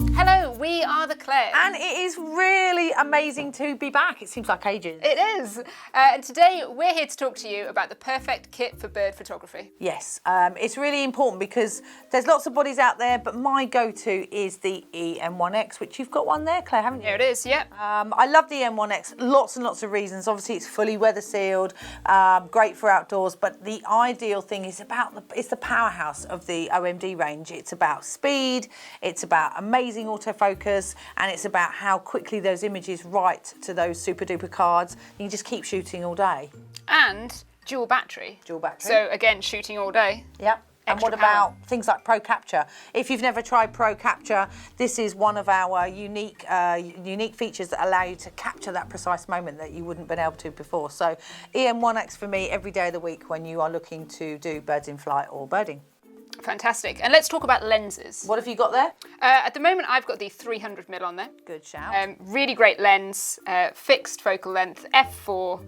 Hello, we are the Clare. And it is really amazing to be back. It seems like ages. It is. And today we're here to talk to you about the perfect kit for bird photography. Yes, it's really important because there's lots of bodies out there, but my go-to is the EM1X, which you've got one there, Claire, haven't you? Here it is, yep. I love the EM1X, lots and lots of reasons. Obviously, it's fully weather sealed, great for outdoors, but the ideal thing is it's the powerhouse of the OMD range. It's about speed, it's about amazing autofocus, and it's about how quickly those images write to those super duper cards. You can just keep shooting all day. And dual battery. Dual battery. So again, shooting all day. Yep. And Extra what power. about things like Pro Capture? If you've never tried Pro Capture, this is one of our unique features that allow you to capture that precise moment that you wouldn't have been able to before. So EM1X for me every day of the week when you are looking to do birds in flight or birding. Fantastic. And let's talk about lenses. What have you got there? At the moment, I've got the 300mm on there. Good shout. Really great lens, fixed focal length, f4,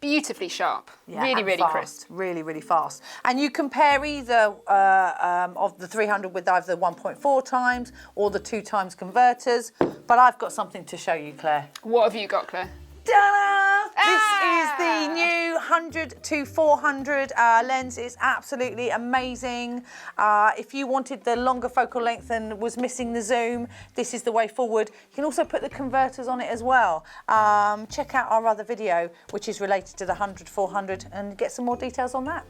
beautifully sharp. Yeah, really fast, crisp. really fast. And you compare either of the 300 with either the 1.4 times or the 2 times converters. But I've got something to show you, Claire. What have you got, Claire? Ta-da! This is the new 100 to 400 lens. It's absolutely amazing. If you wanted the longer focal length and was missing the zoom, this is the way forward. You can also put the converters on it as well. Check out our other video, which is related to the 100-400, and get some more details on that.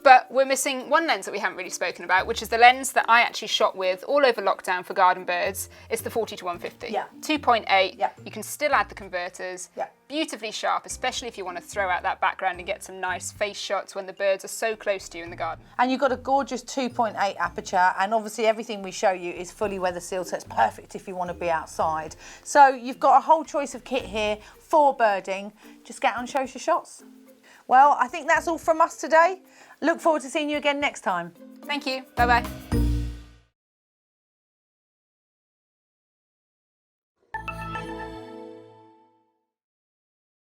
But we're missing one lens that we haven't really spoken about, which is the lens that I actually shot with all over lockdown for garden birds. It's the 40-150. Yeah. 2.8. Yeah. You can still add the converters. Yeah. Beautifully sharp, especially if you want to throw out that background and get some nice face shots when the birds are so close to you in the garden. And you've got a gorgeous 2.8 aperture, and obviously everything we show you is fully weather sealed, so it's perfect if you want to be outside. So you've got a whole choice of kit here for birding. Just get on and show us your shots. Well, I think that's all from us today. Look forward to seeing you again next time. Thank you. Bye-bye.